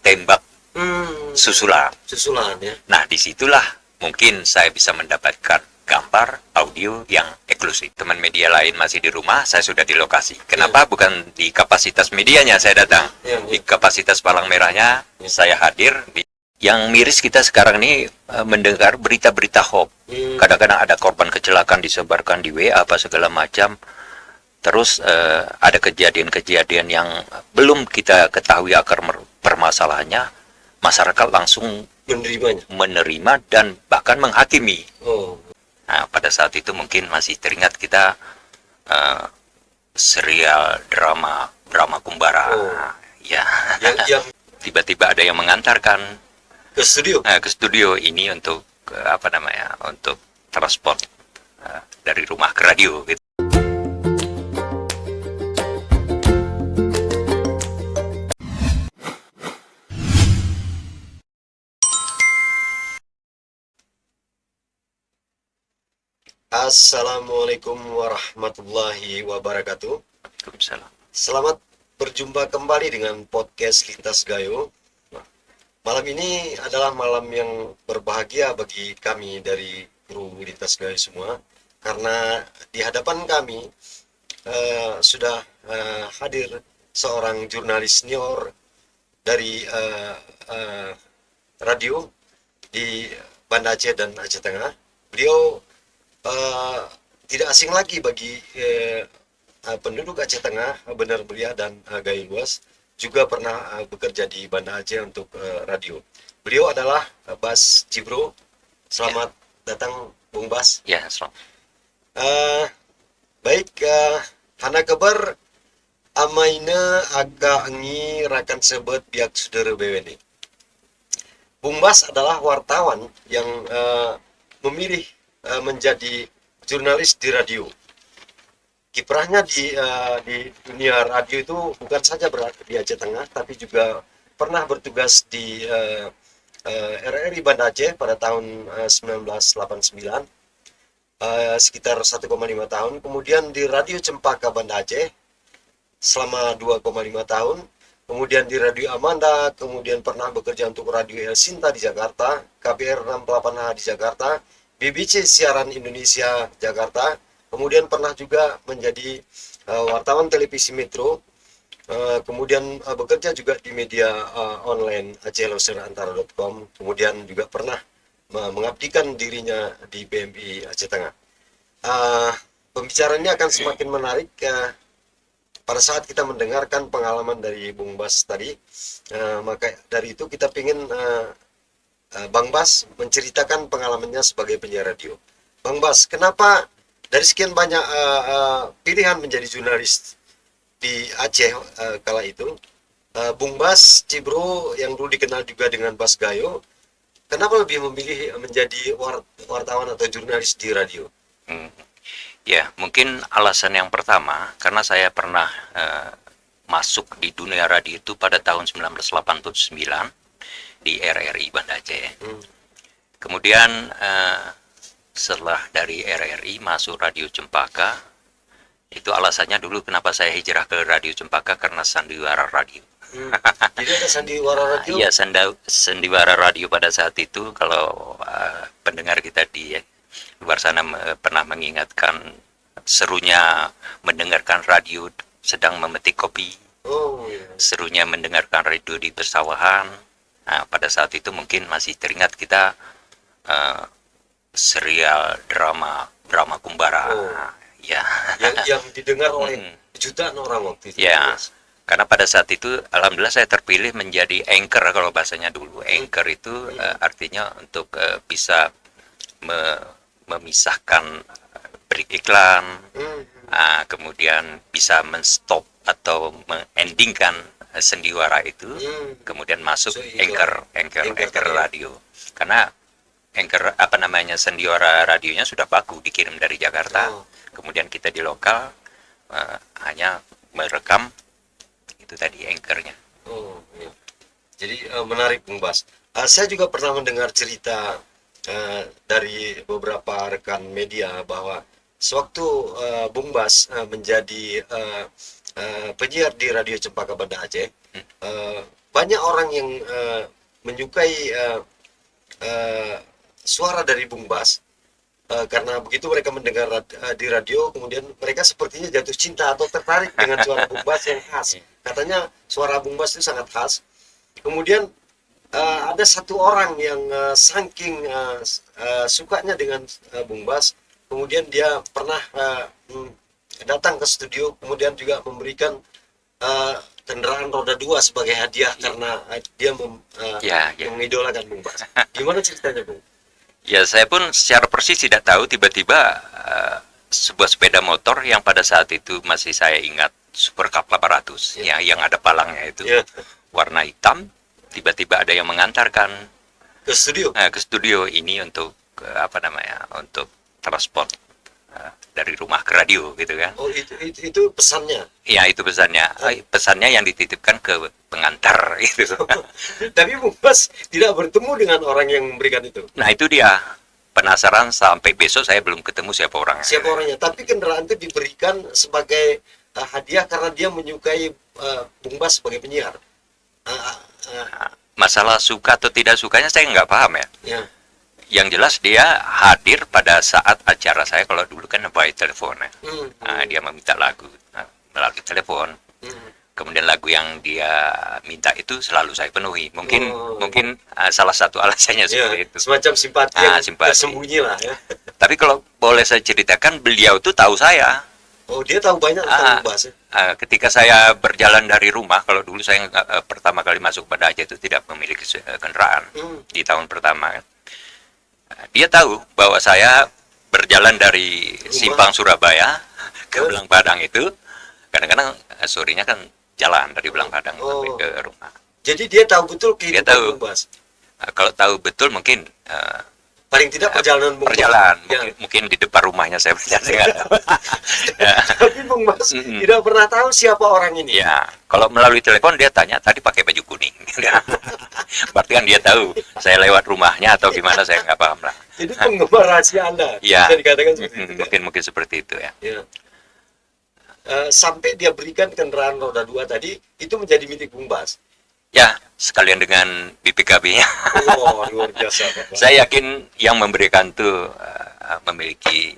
tembak susulan. Ya. Nah, disitulah mungkin saya bisa mendapatkan gambar, audio yang eksklusif. Teman media lain masih di rumah, saya sudah di lokasi. Kenapa bukan di kapasitas medianya saya datang? Di kapasitas Palang Merahnya saya hadir. Yang miris kita sekarang ini mendengar berita-berita hoax. Kadang-kadang ada korban kecelakaan disebarkan di WA apa segala macam. Terus ada kejadian-kejadian yang belum kita ketahui akar permasalahannya. Masyarakat langsung menerima dan bahkan menghakimi. Nah, pada saat itu mungkin masih teringat kita serial drama Kumbara. Ya. Yang tiba-tiba ada yang mengantarkan ke studio ini untuk untuk transport dari rumah ke radio gitu. Assalamualaikum warahmatullahi wabarakatuh. Waalaikumsalam. Selamat berjumpa kembali dengan podcast Lintas Gayo. Malam ini adalah malam yang berbahagia bagi kami dari kru Lintas Gayo semua, karena di hadapan kami sudah hadir seorang jurnalis senior dari radio di Banda Aceh dan Aceh Tengah. Beliau tidak asing lagi bagi penduduk Aceh Tengah, Benar Mulia dan Gayo Luas, juga pernah bekerja di Banda Aceh untuk radio. Beliau adalah Bas Cibro. Selamat datang, Bung Bas. Ya, selamat. Baik, hana kabar amaina agak ngi rakan sebut biak saudara BWN. Bung Bas adalah wartawan yang memilih menjadi jurnalis di radio. Kiprahnya di dunia radio itu bukan saja berada di Aceh Tengah, tapi juga pernah bertugas di RRI Banda Aceh pada tahun 1989, sekitar 1,5 tahun. Kemudian di Radio Cempaka Banda Aceh selama 2,5 tahun. Kemudian di Radio Amanda, kemudian pernah bekerja untuk Radio El Sinta di Jakarta, KBR 68H di Jakarta, BBC Siaran Indonesia Jakarta, kemudian pernah juga menjadi wartawan televisi Metro, kemudian bekerja juga di media online acehlosserantara.com, kemudian juga pernah mengabdikan dirinya di BMI Aceh Tengah. Pembicaraan ini akan semakin menarik pada saat kita mendengarkan pengalaman dari Bung Bas tadi, maka dari itu kita ingin Bang Bas menceritakan pengalamannya sebagai penyiar radio. Bang Bas, kenapa dari sekian banyak pilihan menjadi jurnalis di Aceh kala itu, Bung Bas Cibro yang dulu dikenal juga dengan Bas Gayo, kenapa lebih memilih menjadi wartawan atau jurnalis di radio? Ya, mungkin alasan yang pertama karena saya pernah masuk di dunia radio itu pada tahun 1989 di RRI Banda Aceh. Kemudian setelah dari RRI masuk Radio Cempaka, itu alasannya dulu kenapa saya hijrah ke Radio Cempaka karena sandiwara radio. Jadi ada sandiwara radio? Iya, sandiwara radio pada saat itu. Kalau pendengar kita di luar sana pernah mengingatkan serunya mendengarkan radio sedang memetik kopi. Serunya mendengarkan radio di persawahan. Nah, pada saat itu mungkin masih teringat kita serial drama Kumbara. Ya. Yang didengar oleh jutaan orang waktu itu. Ya. Karena pada saat itu alhamdulillah saya terpilih menjadi anchor kalau bahasanya dulu. Anchor itu artinya untuk bisa memisahkan break iklan, kemudian bisa menstop atau mengendingkan sendiwara itu, kemudian masuk anchor radio. Karena anchor sendiwara radionya sudah baku dikirim dari Jakarta, kemudian kita di lokal hanya merekam itu tadi anchornya. Jadi menarik Bung Bas. Saya juga pernah mendengar cerita dari beberapa rekan media bahwa sewaktu Bung Bas menjadi penyiar di Radio Cempaka Banda Aceh, banyak orang yang menyukai suara dari Bung Bas. Karena begitu mereka mendengar di radio, kemudian mereka sepertinya jatuh cinta atau tertarik dengan suara Bung Bas yang khas. Katanya suara Bung Bas itu sangat khas. Kemudian ada satu orang yang saking sukanya dengan Bung Bas, kemudian dia pernah datang ke studio, kemudian juga memberikan kendaraan roda 2 sebagai hadiah karena dia mengidolakan Bung Bas. Gimana ceritanya, Bung? Ya, saya pun secara persis tidak tahu, tiba-tiba sebuah sepeda motor yang pada saat itu masih saya ingat Super Cup 800 ya, yang ada palangnya itu, warna hitam, tiba-tiba ada yang mengantarkan ke studio ini untuk untuk transport dari rumah ke radio gitu kan. Oh, itu pesannya. Ya, itu pesannya. Pesannya yang dititipkan ke pengantar itu. Tapi Bung Bas tidak bertemu dengan orang yang memberikan itu. Nah, itu dia. Penasaran sampai besok saya belum ketemu siapa orangnya. Siapa orangnya? Tapi kendaraan itu diberikan sebagai hadiah karena dia menyukai Bung Bas sebagai penyiar. Masalah suka atau tidak sukanya saya nggak paham ya. Ya. Yang jelas dia hadir pada saat acara saya, kalau dulu kan by telepon ya. Dia meminta lagu melalui telepon. Kemudian lagu yang dia minta itu selalu saya penuhi. Mungkin salah satu alasannya seperti itu. Semacam simpati yang simpati. tersembunyi lah ya. Tapi kalau boleh saya ceritakan, beliau tuh tahu saya. Oh, dia tahu banyak tentang Bung Bas. Ketika saya berjalan dari rumah, kalau dulu saya pertama kali masuk Banda Aceh itu tidak memiliki kendaraan di tahun pertama kan. Dia tahu bahwa saya berjalan dari Simpang Surabaya ke Belang Padang itu, kadang-kadang sorenya kan jalan dari Belang Padang sampai ke rumah. Jadi dia tahu betul kehidupan Bung Bas. Kalau tahu betul mungkin paling tidak perjalanan Bung Bas. Mungkin di depan rumahnya saya berjalan. Tapi Bung Bas tidak pernah tahu siapa orang ini. Ya, kalau melalui telepon dia tanya tadi pakai baju kuning. Berarti kan dia tahu saya lewat rumahnya atau gimana, saya nggak paham lah. Jadi penggemar rahasia Anda. Ya, bisa dikatakan seperti itu. Mungkin seperti itu ya. Sampai dia berikan kendaraan roda 2 tadi, itu menjadi milik Bung Bas. Ya, sekalian dengan BPKB-nya. Oh, luar biasa. Saya yakin yang memberikan tuh memiliki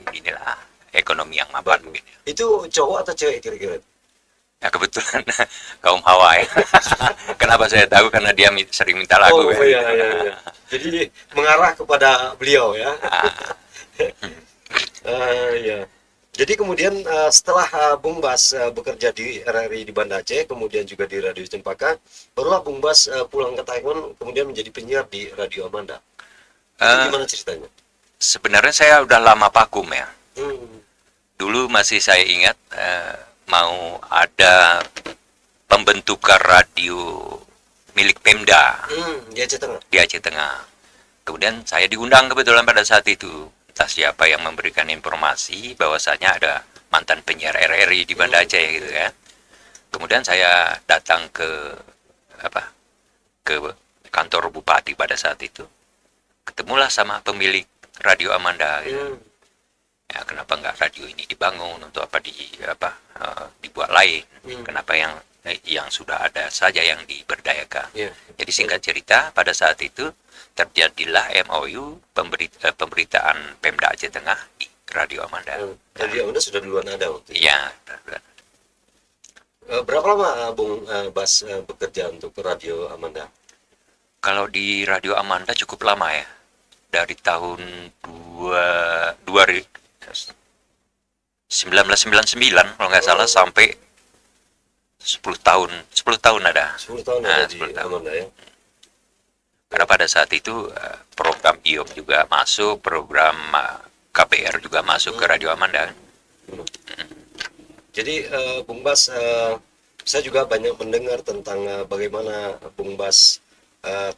ekonomi yang mapan mungkin. Itu cowok atau cewek kira-kira? Ya, kebetulan kaum Hawa ya. Kenapa saya tahu? Karena dia sering minta lagu. Iya. Jadi mengarah kepada beliau ya. Ya. Jadi kemudian setelah Bung Bas bekerja di RRI di Banda Aceh, kemudian juga di Radio Cempaka, barulah Bung Bas pulang ke Taiwan, kemudian menjadi penyiar di Radio Amanda. Itu gimana ceritanya? Sebenarnya saya udah lama vakum ya. Dulu masih saya ingat mau ada pembentukan radio milik Pemda di Aceh Tengah. Di Aceh Tengah. Kemudian saya diundang kebetulan pada saat itu. Entah siapa yang memberikan informasi bahwasanya ada mantan penyiar RRI di Banda Aceh gitu ya. Kemudian saya datang ke kantor bupati pada saat itu. Ketemulah sama pemilik Radio Amanda gitu. Ya, kenapa nggak radio ini dibangun, untuk apa dibuat lain? Kenapa yang sudah ada saja yang diberdayakan? Jadi singkat cerita, pada saat itu terjadilah MOU pemberitaan Pemda Aceh Tengah di Radio Amanda. Radio Amanda sudah duluan ada waktu itu. Iya. Berapa lama Bung Bas bekerja untuk Radio Amanda? Kalau di Radio Amanda cukup lama ya, dari tahun 1999 kalau nggak salah sampai 10 tahun ada. 10 tahun ada di Amanda ya. Karena pada saat itu program IOM juga masuk, program KBR juga masuk ke Radio Amanda. Jadi Bung Bas, saya juga banyak mendengar tentang bagaimana Bung Bas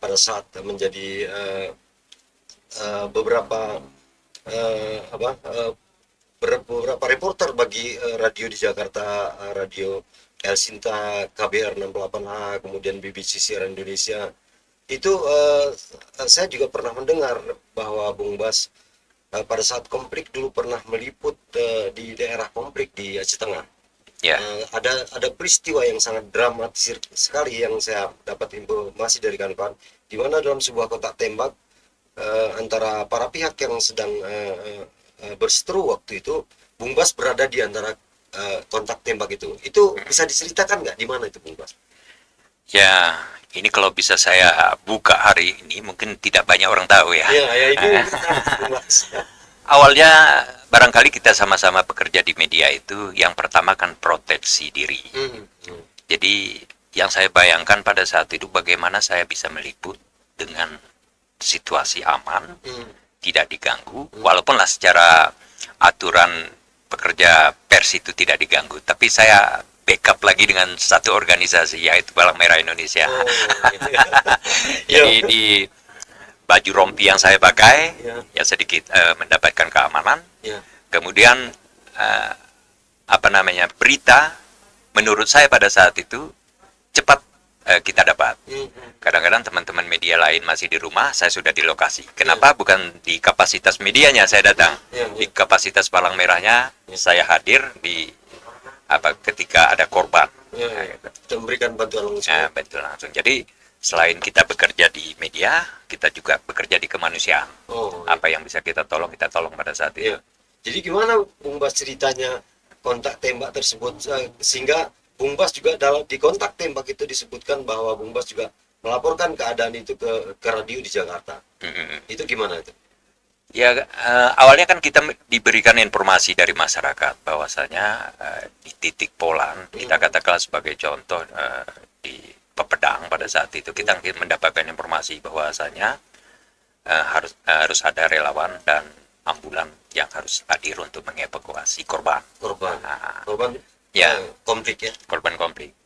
pada saat menjadi beberapa reporter bagi radio di Jakarta, radio El Sinta, KBR 68H, kemudian BBC Siaran Indonesia. Itu saya juga pernah mendengar bahwa Bung Bas pada saat konflik dulu pernah meliput di daerah konflik di Aceh Tengah. Ya. Ada peristiwa yang sangat dramatis sekali yang saya dapat informasi dari kawan-kawan, di mana dalam sebuah kontak tembak antara para pihak yang sedang berseteru waktu itu, Bung Bas berada di antara kontak tembak itu. Itu bisa diceritakan nggak di mana itu Bung Bas? Ya, ini kalau bisa saya buka hari ini mungkin tidak banyak orang tahu ya. Ya, ya ini Bung Bas. Awalnya barangkali kita sama-sama bekerja di media itu yang pertama kan proteksi diri. Jadi yang saya bayangkan pada saat itu bagaimana saya bisa meliput dengan situasi aman, tidak diganggu, walaupunlah secara aturan pekerja pers itu tidak diganggu, tapi saya backup lagi dengan satu organisasi yaitu Palang Merah Indonesia. Oh, Jadi di baju rompi yang saya pakai ya, sedikit mendapatkan keamanan. ya. Kemudian berita menurut saya pada saat itu cepat kita dapat. Kadang-kadang teman-teman media lain masih di rumah, saya sudah di lokasi. Kenapa bukan di kapasitas medianya saya datang? Di kapasitas Palang Merahnya saya hadir di ketika ada korban. Kita memberikan bantuan langsung. Betul langsung. Jadi selain kita bekerja di media, kita juga bekerja di kemanusiaan. Apa yang bisa kita tolong pada saat itu. Jadi gimana Bung Bas ceritanya kontak tembak tersebut, sehingga Bung Bas juga di kontak tembak itu disebutkan bahwa Bung Bas juga melaporkan keadaan itu ke radio di Jakarta. Itu gimana itu? Ya, awalnya kan kita diberikan informasi dari masyarakat bahwasanya di titik Polan, kita katakan sebagai contoh di Pepedang pada saat itu kita mendapatkan informasi bahwasanya harus ada relawan dan ambulan yang harus hadir untuk mengevakuasi korban. Korban Ya, konflik ya. Korban konflik.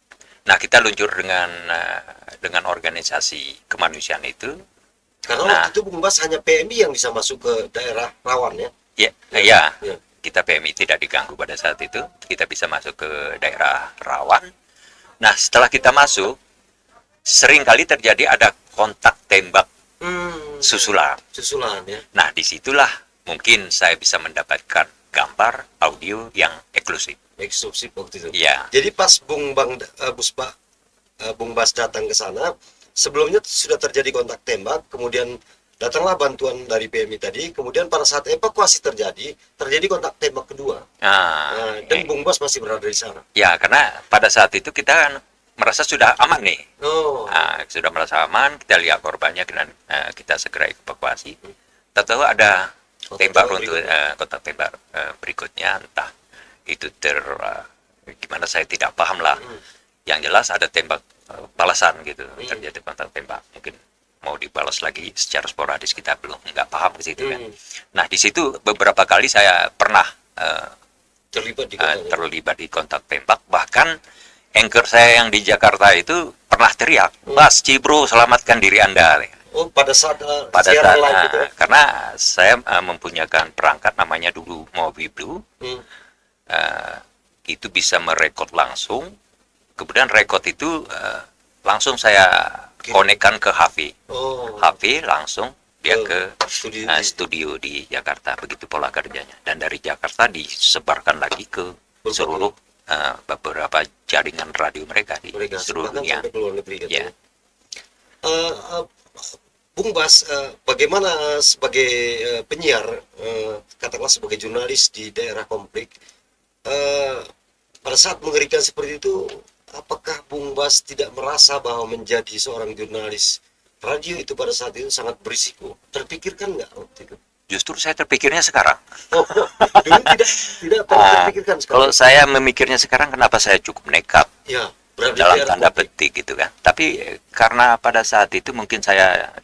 Nah, kita luncur dengan organisasi kemanusiaan itu. Karena waktu itu Bung Bas hanya PMI yang bisa masuk ke daerah rawan ya. Ya. Kita PMI tidak diganggu pada saat itu. Kita bisa masuk ke daerah rawan. Nah, setelah kita masuk, sering kali terjadi ada kontak tembak susulan ya. Nah, disitulah mungkin saya bisa mendapatkan gambar, audio yang eksklusif waktu itu. Ya. Jadi pas Bung Bas datang ke sana, sebelumnya sudah terjadi kontak tembak, kemudian datanglah bantuan dari PMI tadi, kemudian pada saat evakuasi terjadi kontak tembak kedua. Dan Bung Bas masih berada di sana. Ya, karena pada saat itu kita merasa sudah aman nih. Sudah merasa aman, kita lihat korbannya dan kita segera evakuasi. Tahu ada tembak runtuh, kontak tembak berikutnya, entah itu gimana saya tidak paham lah. Yang jelas ada tembak balasan gitu, terjadi kontak tembak. Mungkin mau dibalas lagi secara sporadis, kita nggak paham ke situ kan. Nah, di situ beberapa kali saya pernah terlibat di kontak tembak. Bahkan anchor saya yang di Jakarta itu pernah teriak, "Bas, Cibro, selamatkan diri Anda." Pada saat live gitu. Karena saya mempunyai perangkat namanya dulu Mobi Blue. Itu bisa merekod langsung. Kemudian rekod itu langsung saya konekkan ke HV langsung dia ke studio di Jakarta. Begitu pola kerjanya. Dan dari Jakarta disebarkan lagi ke seluruh beberapa jaringan radio mereka di seluruh dunia. Ya. Bung Bas, bagaimana sebagai penyiar, katakanlah sebagai jurnalis di daerah konflik, pada saat mengerikan seperti itu, apakah Bung Bas tidak merasa bahwa menjadi seorang jurnalis radio itu pada saat itu sangat berisiko? Terpikirkan nggak waktu itu? Justru saya terpikirnya sekarang. Dulu tidak terpikirkan sekarang. Kalau saya memikirnya sekarang, kenapa saya cukup nekat? Ya, dalam tanda petik gitu kan. Tapi karena pada saat itu mungkin saya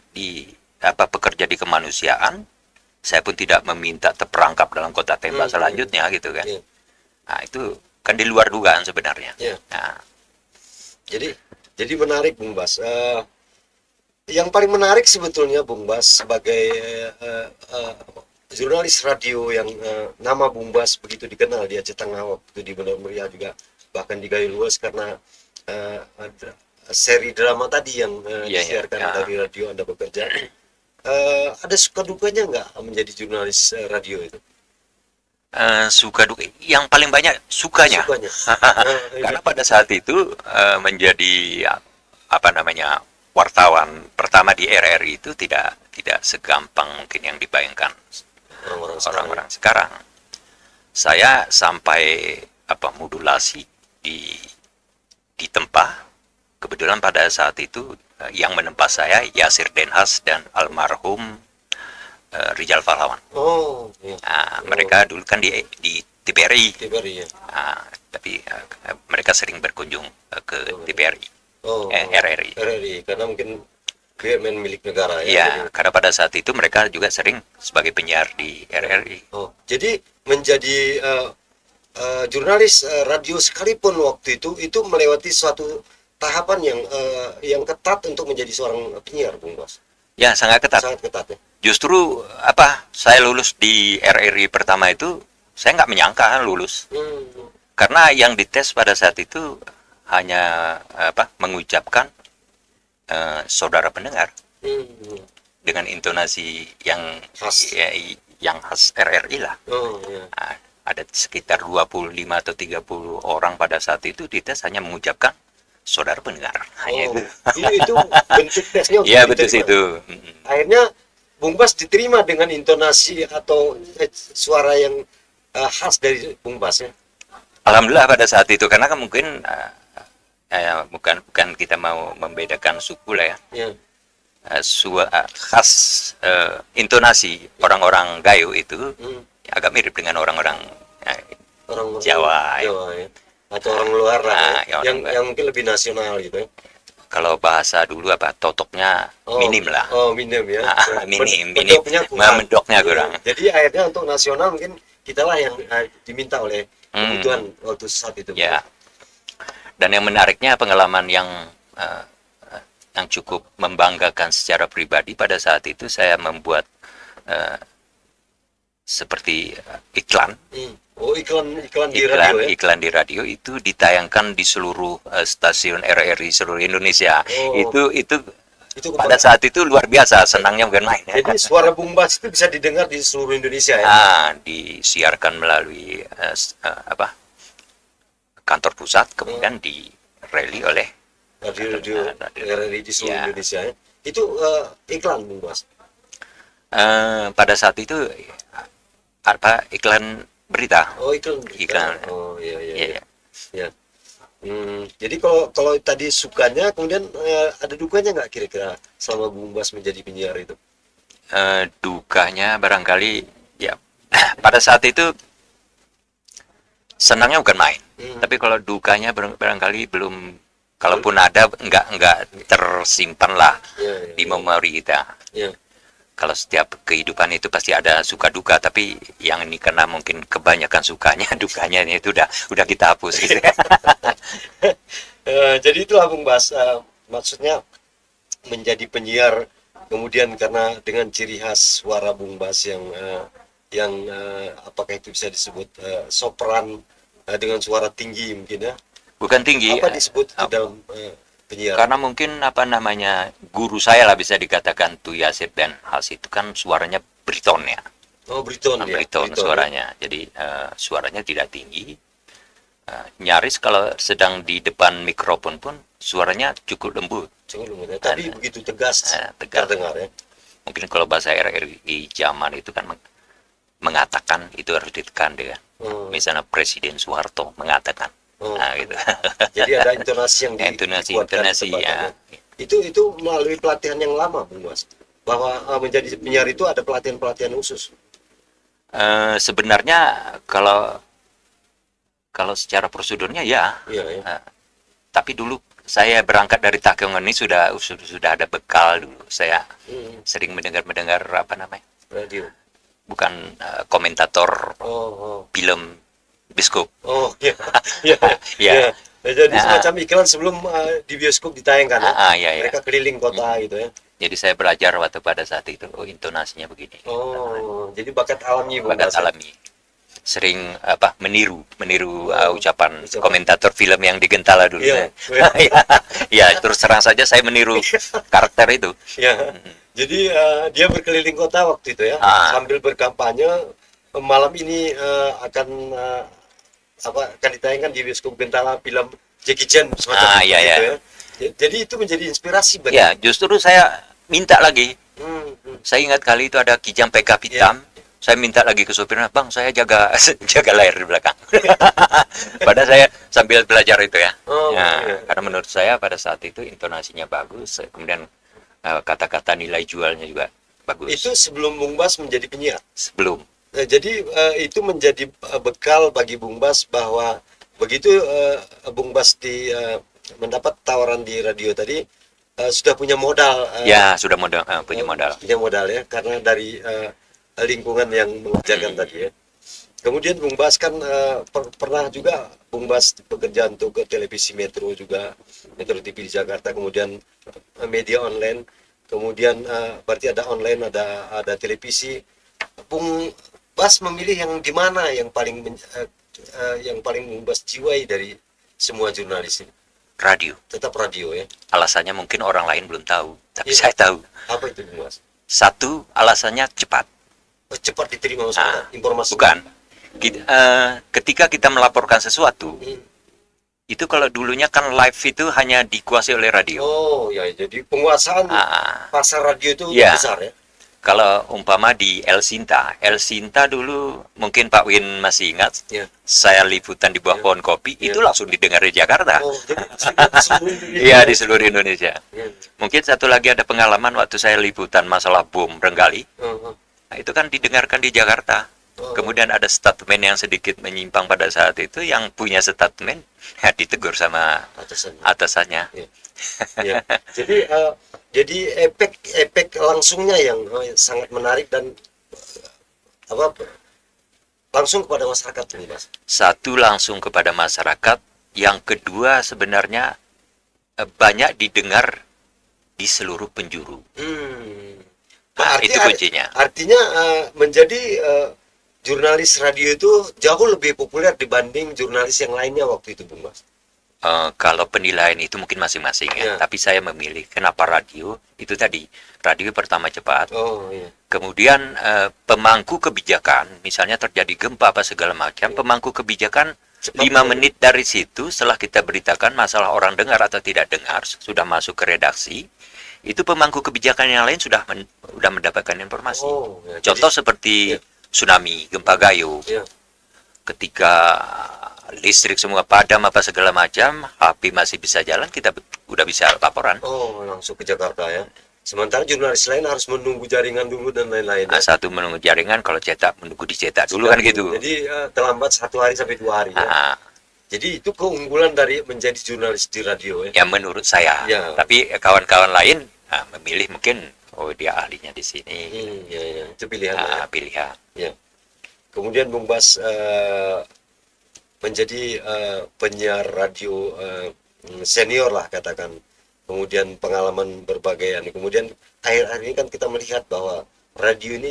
bekerja di kemanusiaan, saya pun tidak meminta terperangkap dalam kontak tembak selanjutnya gitu kan. Nah, itu kan di luar dugaan sebenarnya. Nah. Jadi menarik Bung Bas. Yang paling menarik sebetulnya Bung Bas sebagai jurnalis radio yang nama Bung Bas begitu dikenal di Aceh Tengah waktu di Benar Meriah, juga bahkan di Gayo Luas karena ada seri drama tadi yang disiarkan dari radio Anda bekerja. Ada suka dukanya nggak menjadi jurnalis radio itu? Suka duka yang paling banyak sukanya. Sukanya. Karena pada saat itu menjadi apa namanya wartawan pertama di RRI itu tidak segampang mungkin yang dibayangkan orang-orang sekarang. Saya sampai modulasi di tempat. Kebetulan pada saat itu yang menempa saya Yasir Denhas dan almarhum Rijal Pahlawan. Oh, iya. Mereka dulu kan di TVRI. TVRI ya. Tapi mereka sering berkunjung ke TVRI. RRI. RRI karena mungkin BUMN milik negara ya. Iya, karena pada saat itu mereka juga sering sebagai penyiar di RRI. Oh, jadi menjadi jurnalis radio sekalipun waktu itu melewati suatu tahapan yang ketat untuk menjadi seorang penyiar, Bung Bas. Ya, sangat ketat. Sangat ketat ya. Justru saya lulus di RRI pertama itu saya nggak menyangka lulus. Karena yang dites pada saat itu hanya mengucapkan saudara pendengar dengan intonasi yang khas, yang khas RRI lah. Ada sekitar 25 atau 30 orang pada saat itu dites hanya mengucapkan saudara pendengar. Hanya itu bentuk tesnya. Iya, betul itu. Akhirnya Bung Bas diterima dengan intonasi atau suara yang khas dari Bung Bas ya. Alhamdulillah pada saat itu, karena kan mungkin bukan kita mau membedakan suku lah ya. Khas intonasi orang-orang Gayo itu agak mirip dengan orang-orang Jawa ya. Atau orang luar lah yang mungkin lebih nasional gitu ya. Kalau bahasa dulu totoknya minim lah. Minim ya. Minim. Mendoknya kurang. Jadi akhirnya untuk nasional mungkin kitalah yang diminta oleh kebutuhan waktu saat itu. Ya. Dan yang menariknya pengalaman yang cukup membanggakan secara pribadi pada saat itu saya membuat seperti iklan. Iklan di radio ya? Iklan di radio itu ditayangkan di seluruh stasiun RRI seluruh Indonesia. Itu pada saat itu luar biasa, senangnya bukan main. Jadi suara Bung Bas itu bisa didengar di seluruh Indonesia ya? Disiarkan melalui kantor pusat, kemudian direli oleh radio RRI di seluruh Indonesia ya? Itu iklan Bung Bas? Pada saat itu iklan berita. Iklan. Iya. Jadi kalau tadi sukanya, kemudian ada dukanya nggak kira-kira selama Bung Bas menjadi penyiar itu? Dukanya barangkali ya pada saat itu senangnya bukan main. Tapi kalau dukanya barangkali belum, kalaupun ada nggak tersimpan lah di memori kita. Kalau setiap kehidupan itu pasti ada suka duka, tapi yang ini karena mungkin kebanyakan sukanya, dukanya itu udah kita hapus gitu. Jadi itulah Bung Bas, maksudnya menjadi penyiar, kemudian karena dengan ciri khas suara Bung Bas yang apakah itu bisa disebut sopran dengan suara tinggi mungkin ya? Bukan tinggi. Apa disebut dalam penyiar? Karena mungkin guru saya lah bisa dikatakan tuh Yasir dan Has itu kan suaranya bariton ya. Bariton suaranya. Jadi suaranya tidak tinggi. Nyaris kalau sedang di depan mikrofon pun suaranya cukup lembut. Tapi begitu tegas terdengar ya. Mungkin kalau bahasa RRI di zaman itu kan mengatakan itu harus ditekan dengan misalnya Presiden Soeharto mengatakan. Gitu. Jadi ada intonasi yang intonasi ya. Itu melalui pelatihan yang lama, Bung Bas. Bahwa menjadi penyiar itu ada pelatihan khusus. Sebenarnya kalau secara prosedurnya ya. Tapi dulu saya berangkat dari Takengon ini sudah ada bekal dulu. Saya sering mendengar radio. Bukan komentator film bioskop. Iya. Jadi semacam iklan sebelum di bioskop ditayangkan. Mereka keliling kota gitu ya. Jadi saya belajar waktu pada saat itu intonasinya begini. Jadi bakat alami. Sering meniru ucapan komentator film yang di Gentala dulu. Ya, terus terang saja saya meniru karakter itu. Jadi dia berkeliling kota waktu itu ya, sambil berkampanye malam ini akan akan ditayangkan di bioskop Gentala film Jackie Chan semacam Iya, itu iya. ya. Jadi itu menjadi inspirasi bagi. Ya, justru saya minta lagi. Hmm. Saya ingat kali itu ada Kijang PK hitam. Saya minta lagi ke sopirnya, Bang, saya jaga jaga layar di belakang. Padahal saya sambil belajar itu ya. Oh, Ya, iya. karena menurut saya pada saat itu intonasinya bagus, kemudian kata-kata nilai jualnya juga bagus. Itu sebelum Bung Bas menjadi penyiar. Sebelum. Nah, jadi itu menjadi bekal bagi Bung Bas bahwa begitu Bung Bas mendapat tawaran di radio tadi sudah punya modal. Ya, sudah modal, punya modal. Punya modal ya, karena dari lingkungan yang mengajarkan tadi ya. Kemudian Bung Bas kan pernah juga Bung Bas bekerja untuk ke televisi Metro juga, Metro TV di Jakarta, kemudian media online, kemudian berarti ada online, ada televisi. Bung Bas memilih yang di mana yang paling Bung Bas jiwai dari semua jurnalis ini? Radio. Tetap radio ya. Alasannya mungkin orang lain belum tahu, tapi Iya. saya tahu. Apa itu Bung Bas? Satu, alasannya cepat. Cepat diterima masyarakat informasi. Bukan. Ketika kita melaporkan sesuatu, Hmm. itu kalau dulunya kan live itu hanya dikuasai oleh radio. Oh ya, jadi penguasaan Ah, pasar radio itu Iya. besar ya. Kalau umpama di El Sinta dulu mungkin Pak Win masih ingat, Ya. saya liputan di bawah pohon kopi, Iya. itu langsung didengar di Jakarta. Oh, jadi seluruh dunia. Iya, di seluruh Indonesia. Ya. Mungkin satu lagi ada pengalaman waktu saya liputan masalah bom Renggali. Oh, Nah, itu kan didengarkan di Jakarta. oh. Kemudian ada statement yang sedikit menyimpang pada saat itu, yang punya statement ya ditegur sama Atasannya. atasannya. Ya. Jadi efek langsungnya yang sangat menarik dan apa langsung kepada masyarakat ini, Mas. Satu, langsung kepada masyarakat. Yang kedua, sebenarnya banyak didengar di seluruh penjuru. Nah, itu kuncinya. Artinya menjadi jurnalis radio itu jauh lebih populer dibanding jurnalis yang lainnya waktu itu, Bung Mas. Kalau penilaian itu mungkin masing-masing ya, Ya. tapi saya memilih kenapa radio itu tadi. Radio pertama cepat, Oh iya. kemudian pemangku kebijakan, misalnya terjadi gempa apa segala macam, pemangku kebijakan Cepat 5 menit dari situ setelah kita beritakan masalah orang dengar atau tidak dengar, sudah masuk ke redaksi, itu pemangku kebijakan yang lain sudah mendapatkan informasi. Oh, ya. Contoh Jadi, seperti ya. tsunami, gempa Gayo, ya. ketika listrik semua padam apa segala macam, HP masih bisa jalan, kita udah bisa laporan. Oh, langsung ke Jakarta ya. Sementara jurnalis lain harus menunggu jaringan dulu dan lain-lain. Nah, Ya. satu menunggu jaringan, kalau cetak menunggu dicetak dulu kan gitu. Jadi terlambat 1 hari sampai 2 hari ya. Nah, Jadi itu keunggulan dari menjadi jurnalis di radio ya. ya menurut saya. Ya. Tapi kawan-kawan lain memilih mungkin, oh dia ahlinya di sini. Ya. Itu pilihan ya. Pilihan. Ya. Kemudian Bung Bas menjadi penyiar radio senior lah katakan. Kemudian pengalaman berbagai kemudian akhir-akhir ini kan kita melihat bahwa radio ini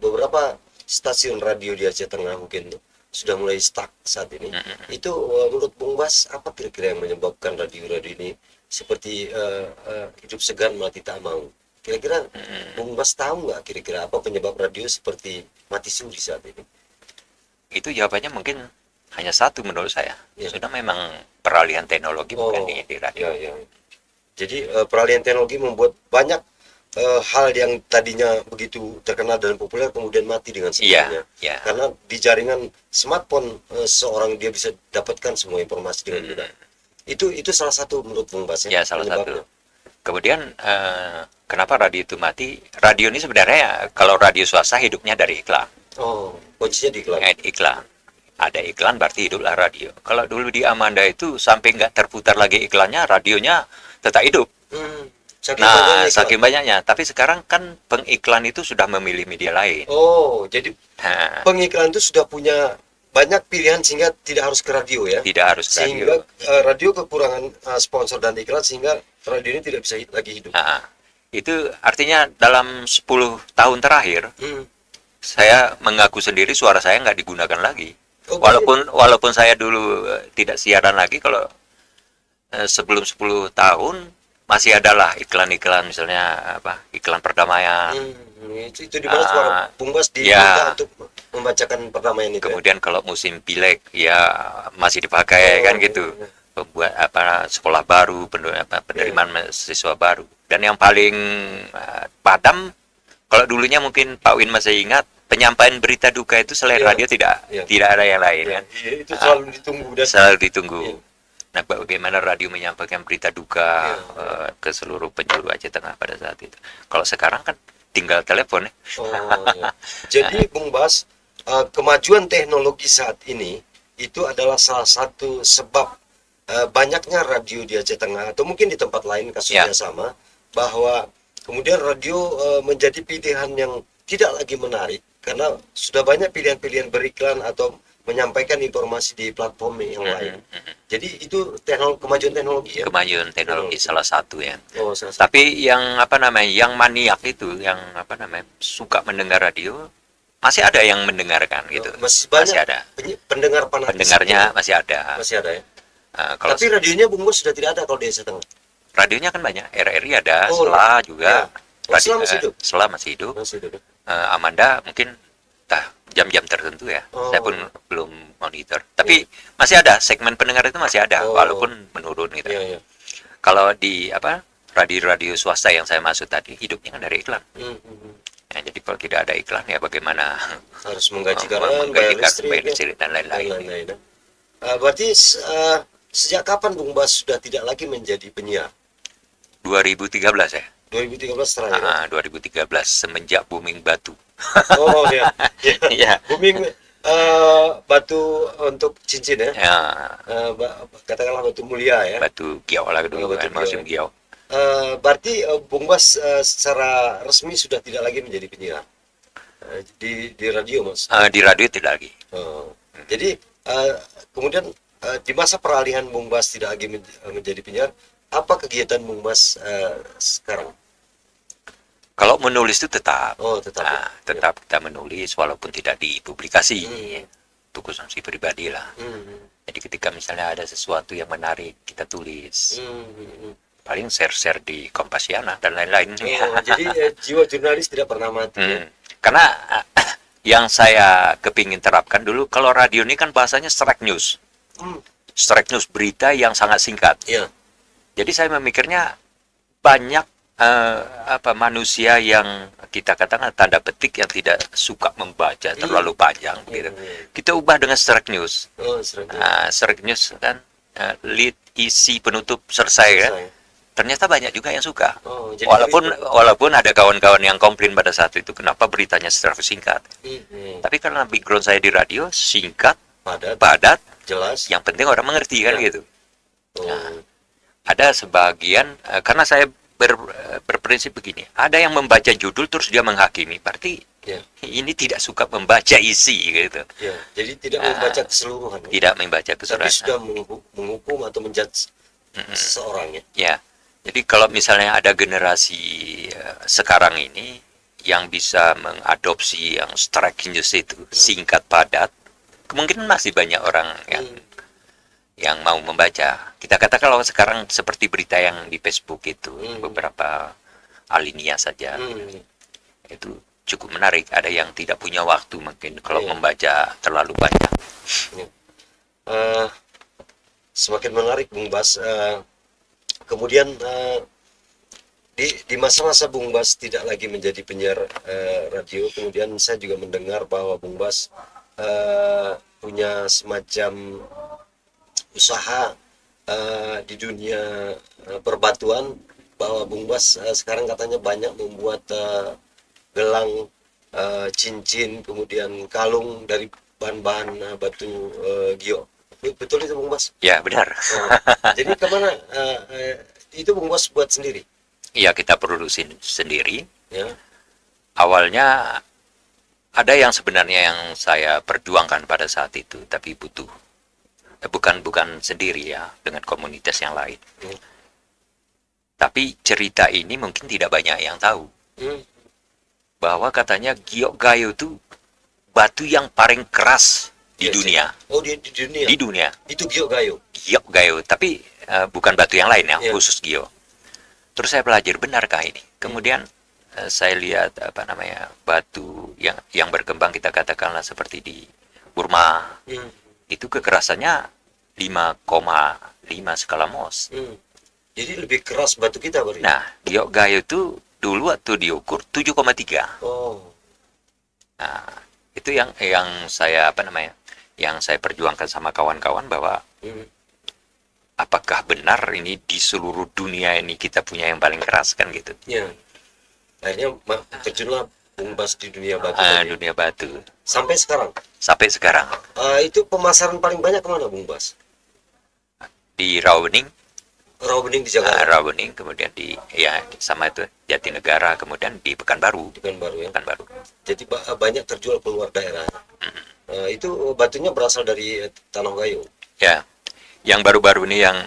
beberapa stasiun radio di Aceh Tengah mungkin sudah mulai stuck saat ini. Itu menurut Bung Bas apa kira-kira yang menyebabkan radio-radio ini seperti hidup segan mati tak mau? Kira-kira Bung Bas tahu nggak kira-kira apa penyebab radio seperti mati suri saat ini? Itu jawabannya mungkin hanya satu menurut saya. Ya. Sudah memang peralihan teknologi bukan di radio. Ya. Jadi peralihan teknologi membuat banyak hal yang tadinya begitu terkenal dan populer kemudian mati dengan sendirinya. Iya. Karena di jaringan smartphone seorang dia bisa dapatkan semua informasi dengan mudah. Itu salah satu menurut Bung Bas Ya, salah penyebabnya. satu. Kemudian kenapa radio itu mati? Radio ini sebenarnya kalau radio swasta hidupnya dari iklan. Oh, kuncinya di iklan. Iklan. Ada iklan berarti hiduplah radio. Kalau dulu di Amanda itu sampai nggak terputar lagi iklannya, radionya tetap hidup. Saking banyaknya iklan. Saking banyaknya. Tapi sekarang kan pengiklan itu sudah memilih media lain. Oh, jadi Nah, pengiklan itu sudah punya banyak pilihan sehingga tidak harus ke radio ya. tidak harus radio. Sehingga radio kekurangan sponsor dan iklan sehingga radio ini tidak bisa lagi hidup. Nah, itu artinya dalam 10 tahun terakhir, Hmm. saya mengaku sendiri suara saya nggak digunakan lagi. Oh, Walaupun saya dulu tidak siaran lagi, kalau sebelum 10 tahun masih adalah iklan-iklan, misalnya iklan perdamaian, Itu di mana suara Bung Bas diminta untuk membacakan perdamaian itu. Kemudian kalau musim pileg ya masih dipakai kan gitu. Pembuat sekolah baru, penerimaan mahasiswa baru. Dan yang paling padam, kalau dulunya mungkin Pak Win masih ingat, penyampaian berita duka itu selain radio tidak ada yang lain kan. Itu selalu ditunggu dan selalu ditunggu. Nah, bagaimana radio menyampaikan berita duka ke seluruh penjuru Aceh Tengah pada saat itu. Kalau sekarang kan tinggal telepon ya. Jadi Bung Bas, kemajuan teknologi saat ini itu adalah salah satu sebab banyaknya radio di Aceh Tengah, atau mungkin di tempat lain kasusnya sama, bahwa kemudian radio menjadi pilihan yang tidak lagi menarik karena sudah banyak pilihan-pilihan beriklan atau menyampaikan informasi di platform yang lain. Jadi itu kemajuan teknologi ya. Kemajuan teknologi salah satu ya. Tapi yang yang maniak itu, yang suka mendengar radio, masih ada yang mendengarkan gitu. Masih ada. Pendengar fanatik. Pendengarnya masih ada. Masih ada ya. Tapi radionya Bung Bos sudah tidak ada kalau di Aceh Tengah. Radionya kan banyak. RRI ada, Sela juga. Sela masih hidup. Sela masih hidup. Amanda mungkin jam-jam tertentu ya. Saya pun belum monitor. Tapi masih ada, segmen pendengar itu masih ada, walaupun menurun gitu. Kalau di radio radio swasta yang saya maksud tadi, hidupnya kan dari iklan. Ya, jadi kalau tidak ada iklan ya bagaimana harus menggaji karyawan, bayar listrik dan lain-lain. Berarti sejak kapan Bung Bas sudah tidak lagi menjadi penyiar? 2013 ya. 2013 terakhir. 2013 semenjak booming batu. Oh ya. Booming batu untuk cincin ya. Katakanlah batu mulia ya. Batu giau lah dulu kan, musim giau. Berarti Bung Bas secara resmi sudah tidak lagi menjadi penyiar di radio, Mas. Di radio tidak lagi. Jadi kemudian di masa peralihan Bung Bas tidak lagi menjadi penyiar, apa kegiatan Bung Bas sekarang? Kalau menulis itu tetap. Tetap kita menulis walaupun tidak dipublikasi. Itu konsumsi pribadi lah. Jadi ketika misalnya ada sesuatu yang menarik, kita tulis. Paling share-share di Kompasiana dan lain-lain. Jadi jiwa jurnalis tidak pernah mati. Karena yang saya kepingin terapkan dulu, kalau radio ini kan bahasanya strike news. Strike news, berita yang sangat singkat. Jadi saya memikirnya banyak manusia yang kita katakan tanda petik yang tidak suka membaca terlalu panjang gitu. Kita ubah dengan strike news. Strike news kan lead, isi, penutup, selesai kan. Ternyata banyak juga yang suka. Walaupun ada kawan-kawan yang komplain pada saat itu kenapa beritanya terlalu singkat. Tapi karena background saya di radio, singkat, padat, jelas. Yang penting orang mengerti kan gitu. Ada sebagian karena saya berprinsip begini, ada yang membaca judul terus dia menghakimi, berarti ini tidak suka membaca isi gitu. Jadi tidak membaca keseluruhan. Tidak membaca keseluruhan. Tapi sudah menghukum atau menjudge seseorang ya. Jadi kalau misalnya ada generasi sekarang ini yang bisa mengadopsi yang strike news itu singkat padat, kemungkinan masih banyak orang yang mau membaca. Kita katakan kalau sekarang seperti berita yang di Facebook itu, beberapa alinea saja, itu cukup menarik. Ada yang tidak punya waktu mungkin kalau membaca terlalu banyak. Semakin menarik Bung Bas. Kemudian di masa-masa Bung Bas tidak lagi menjadi penyiar radio, kemudian saya juga mendengar bahwa Bung Bas punya semacam usaha di dunia perbatuan, bahwa Bung Bas sekarang katanya banyak membuat gelang, cincin, kemudian kalung dari bahan-bahan batu gio. Betul itu Bung Bas? Ya benar. Jadi kemana itu Bung Bas buat sendiri? Iya, kita produksi sendiri. Awalnya ada yang sebenarnya yang saya perjuangkan pada saat itu, tapi butuh bukan sendiri ya, dengan komunitas yang lain. Tapi cerita ini mungkin tidak banyak yang tahu. Bahwa katanya giok gayo itu batu yang paling keras di dunia. Di dunia. Di dunia. Itu giok gayo. Giok gayo, tapi bukan batu yang lain ya, khusus giok. Terus saya belajar benarkah ini. Kemudian saya lihat apa namanya batu yang berkembang kita katakanlah seperti di Burma itu kekerasannya 5,5 skala Mohs. Jadi lebih keras batu kita berarti. Nah, giok gayo itu dulu waktu diukur 7,3. Oh. Nah, itu yang saya apa namanya? Yang saya perjuangkan sama kawan-kawan bahwa apakah benar ini di seluruh dunia ini kita punya yang paling keras kan gitu. Ya. Akhirnya terjunlah Bung Bas di dunia batu. Dunia batu. Sampai sekarang. Sampai sekarang. Itu pemasaran paling banyak kemana Bung Bas? Di Rawabening. Rawabening di Jakarta. Rawabening, kemudian di ya sama itu Jatinegara, kemudian di Pekanbaru. Pekanbaru ya. Pekanbaru. Jadi banyak terjual keluar daerah. Itu batunya berasal dari Tanah Gayo. Ya, yang baru-baru ini yang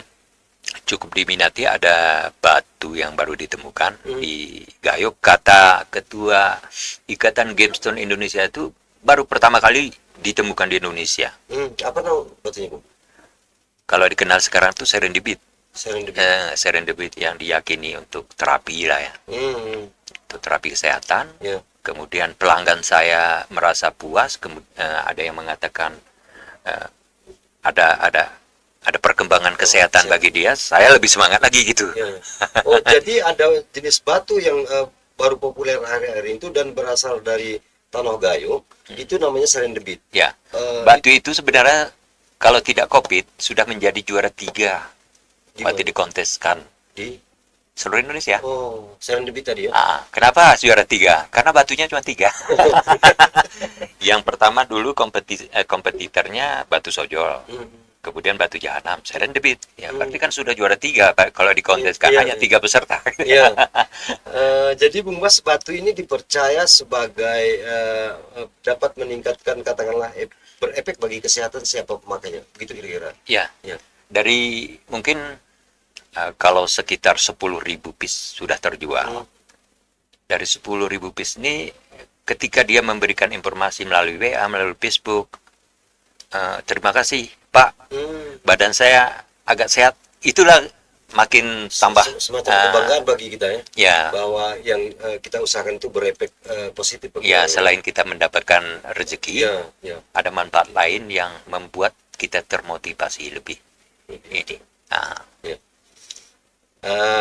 cukup diminati ada batu yang baru ditemukan di Gayo. Kata Ketua Ikatan Gemstone Indonesia itu baru pertama kali ditemukan di Indonesia. Apa nama batunya, Bu? Kalau dikenal sekarang tuh serendipit. Serendipit. Yang diyakini untuk terapi lah ya. Untuk terapi kesehatan. Yeah. Kemudian pelanggan saya merasa puas, ada yang mengatakan ada perkembangan kesehatan bagi dia, saya lebih semangat lagi gitu. Ya. Oh, jadi ada jenis batu yang baru populer hari-hari itu dan berasal dari Tanah Gayo, itu namanya serendipit. Ya, batu itu sebenarnya kalau tidak COVID sudah menjadi juara 3 waktu dikonteskan di seluruh Indonesia. Oh, serendipit tadi ya? Kenapa juara 3? Karena batunya cuma 3. Yang pertama dulu kompetitornya batu sojol, kemudian batu jahanam, serendipit. Ya, berarti kan sudah juara 3 kalau dikonteskan hanya 3 peserta. Iya. Jadi Bung Bas, batu ini dipercaya sebagai dapat meningkatkan katakanlah berefek bagi kesehatan siapa pemakainya, begitu kira-kira. Ya. Dari mungkin kalau sekitar 10.000 piece sudah terjual. Dari 10.000 piece ini, ketika dia memberikan informasi melalui WA, melalui Facebook, terima kasih Pak, badan saya agak sehat, itulah makin tambah semacam kebanggaan bagi kita ya, ya, bahwa yang kita usahakan itu berefek positif bagi ya, selain kita mendapatkan rezeki, ada manfaat lain yang membuat kita termotivasi lebih. Ini.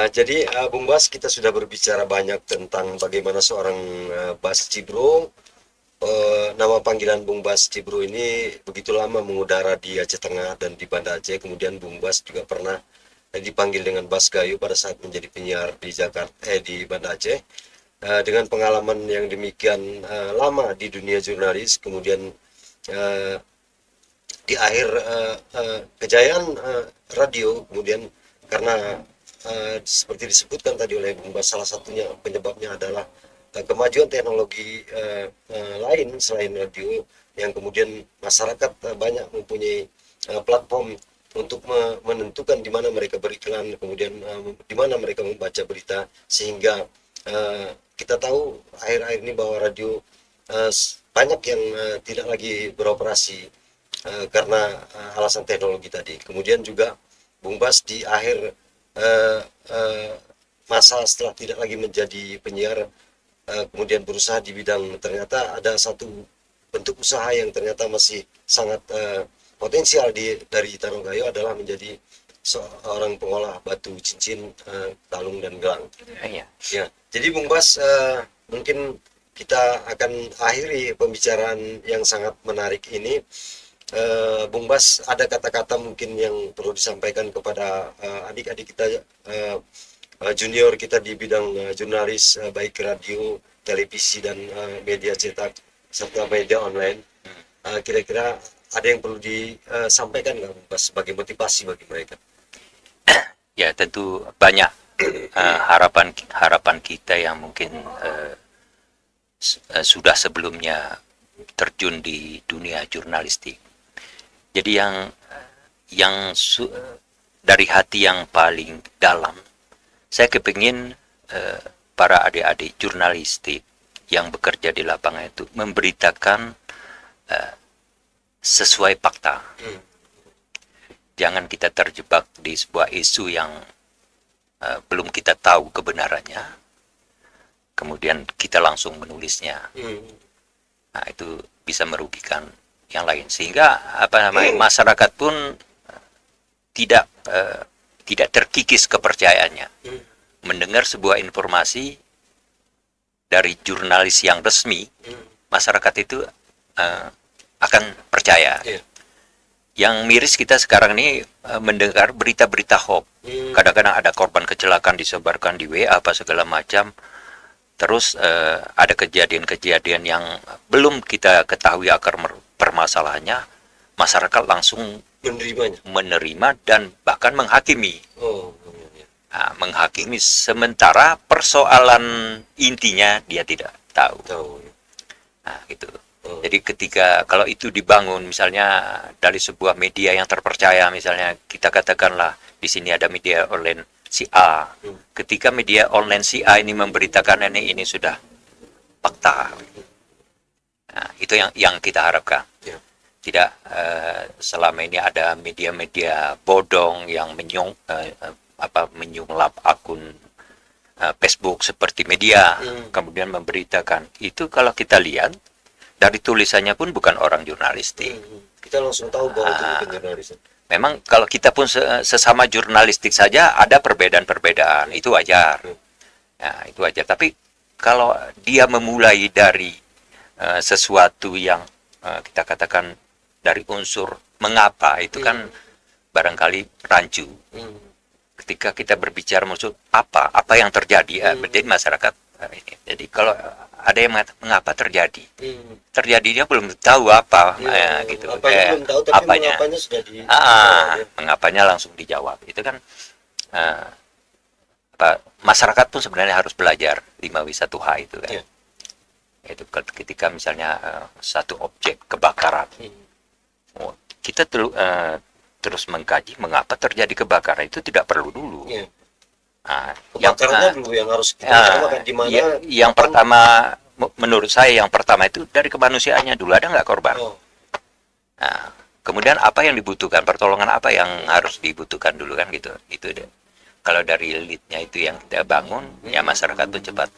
Jadi Bung Bas, kita sudah berbicara banyak tentang bagaimana seorang Bas Cibro. Nama panggilan Bung Bas Cibro ini begitu lama mengudara di Aceh Tengah dan di Banda Aceh. Kemudian Bung Bas juga pernah dipanggil dengan Bas Gayo pada saat menjadi penyiar di Jakarta, di Banda Aceh. Dengan pengalaman yang demikian lama di dunia jurnalis, kemudian di akhir kejayaan radio, kemudian karena seperti disebutkan tadi oleh Bung Bas, salah satunya penyebabnya adalah kemajuan teknologi lain selain radio, yang kemudian masyarakat banyak mempunyai platform untuk menentukan di mana mereka beriklan, kemudian di mana mereka membaca berita, sehingga kita tahu akhir-akhir ini bahwa radio banyak yang tidak lagi beroperasi karena alasan teknologi tadi. Kemudian juga Bung Bas di akhir masa setelah tidak lagi menjadi penyiar, kemudian berusaha di bidang, ternyata ada satu bentuk usaha yang ternyata masih sangat potensial dari Tanah Gayo, adalah menjadi seorang pengolah batu cincin, kalung dan gelang. Ya, jadi Bung Bas, mungkin kita akan akhiri pembicaraan yang sangat menarik ini. Bung Bas, ada kata-kata mungkin yang perlu disampaikan kepada adik-adik kita, junior kita di bidang jurnalis, baik radio, televisi, dan media cetak serta media online. Kira-kira ada yang perlu disampaikan nggak Bung Bas sebagai motivasi bagi mereka? Ya, tentu banyak harapan kita yang mungkin sudah sebelumnya terjun di dunia jurnalistik. Jadi yang dari hati yang paling dalam, saya kepingin para adik-adik jurnalistik yang bekerja di lapangan itu memberitakan sesuai fakta. Jangan kita terjebak di sebuah isu yang belum kita tahu kebenarannya. kemudian kita langsung menulisnya. Nah, itu bisa merugikan yang lain, sehingga masyarakat pun tidak tidak terkikis kepercayaannya. Mendengar sebuah informasi dari jurnalis yang resmi, masyarakat itu akan percaya. Yang miris kita sekarang ini mendengar berita-berita hoax. Kadang-kadang ada korban kecelakaan disebarkan di WA apa segala macam. Terus ada kejadian-kejadian yang belum kita ketahui akar permasalahannya, masyarakat langsung menerima dan bahkan menghakimi. Nah, menghakimi, sementara persoalan intinya dia tidak tahu. Nah, gitu. Jadi ketika kalau itu dibangun misalnya dari sebuah media yang terpercaya, misalnya kita katakanlah di sini ada media online si A. Ketika media online si A ini memberitakan ini sudah fakta. Nah, itu yang kita harapkan. Tidak selama ini ada media-media bodong yang menyulap akun Facebook seperti media, kemudian memberitakan. Itu kalau kita lihat dari tulisannya pun bukan orang jurnalistik. Kita langsung tahu bahwa itu bukan jurnalistik. Memang kalau kita pun sesama jurnalistik saja ada perbedaan-perbedaan, itu wajar. Nah, itu wajar. Tapi kalau dia memulai dari sesuatu yang kita katakan dari unsur mengapa, itu kan barangkali rancu. Ketika kita berbicara maksud apa yang terjadi, jadi masyarakat ini. Jadi kalau ada yang mengapa terjadi, terjadinya belum tahu apa, gitu. Belum tahu, tapi apanya sudah mengapanya langsung dijawab. Itu kan masyarakat pun sebenarnya harus belajar 5W1H itu kan. Itu ketika misalnya satu objek kebakaran, kita terus mengkaji mengapa terjadi kebakaran, itu tidak perlu dulu. Kebakarannya dulu yang harus kita utamakan di mana. Yang pertama, menurut saya yang pertama itu dari kemanusiaannya dulu, ada nggak korban. Nah, kemudian apa yang dibutuhkan, pertolongan apa yang harus dibutuhkan dulu kan gitu. Itu deh. Kalau dari leadnya itu yang kita bangun, ya masyarakat itu cepat.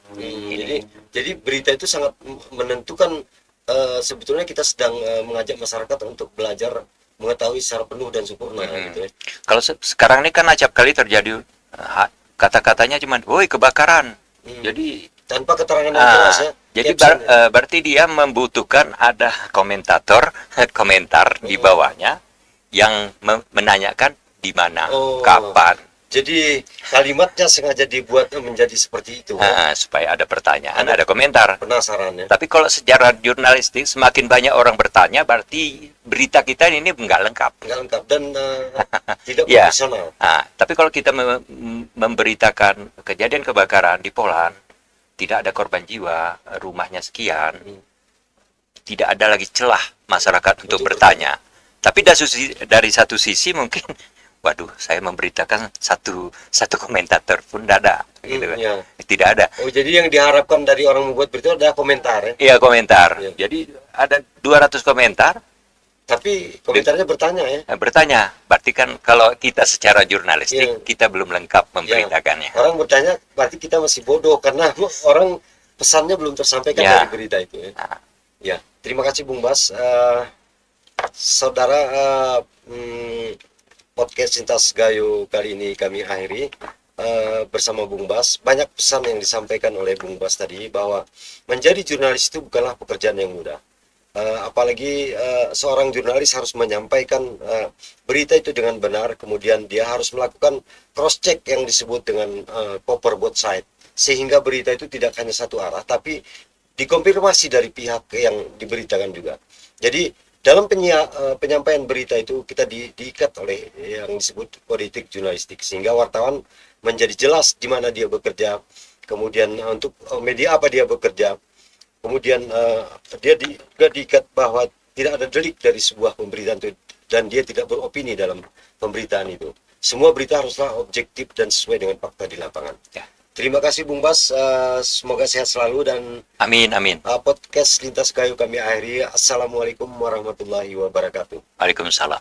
Jadi berita itu sangat menentukan. Sebetulnya kita sedang mengajak masyarakat untuk belajar mengetahui secara penuh dan sempurna. Gitu ya. Kalau sekarang ini kan acap kali terjadi kata-katanya cuma, woi kebakaran. Jadi tanpa keterangan yang jelas ya. Jadi berarti dia membutuhkan ada komentar di bawahnya yang menanyakan di mana, kapan. Jadi kalimatnya sengaja dibuat menjadi seperti itu. Supaya ada pertanyaan, ada komentar. Penasaran ya. Tapi kalau secara jurnalistik semakin banyak orang bertanya, berarti berita kita ini nggak lengkap. Nggak lengkap dan tidak profesional. Tapi kalau kita memberitakan kejadian kebakaran di Polan, tidak ada korban jiwa, rumahnya sekian, tidak ada lagi celah masyarakat untuk bertanya. Tapi dari satu sisi mungkin, waduh, saya memberitakan satu komentator pun tidak ada, gitu kan? Tidak ada. Jadi yang diharapkan dari orang membuat berita adalah komentar ya? Iya, komentar. Jadi ada 200 komentar. Tapi komentarnya bertanya ya? Bertanya. Berarti kan kalau kita secara jurnalistik, kita belum lengkap memberitakannya. Orang bertanya, berarti kita masih bodoh, karena orang pesannya belum tersampaikan dari berita itu ya? Ya, terima kasih Bung Bas. Saudara, podcast Cintas Gayo kali ini kami akhiri bersama Bung Bas. Banyak pesan yang disampaikan oleh Bung Bas tadi, bahwa menjadi jurnalis itu bukanlah pekerjaan yang mudah. Apalagi seorang jurnalis harus menyampaikan berita itu dengan benar, kemudian dia harus melakukan cross check yang disebut dengan proper both side, sehingga berita itu tidak hanya satu arah, tapi dikonfirmasi dari pihak yang diberitakan juga. Jadi dalam penyampaian berita itu kita diikat oleh yang disebut politik jurnalistik, sehingga wartawan menjadi jelas di mana dia bekerja, kemudian untuk media apa dia bekerja, kemudian dia juga diikat bahwa tidak ada delik dari sebuah pemberitaan itu, dan dia tidak beropini dalam pemberitaan itu. Semua berita haruslah objektif dan sesuai dengan fakta di lapangan. Terima kasih Bung Bas, semoga sehat selalu dan amin. Podcast Lintas Gayo kami akhiri. Assalamualaikum warahmatullahi wabarakatuh. Waalaikumsalam.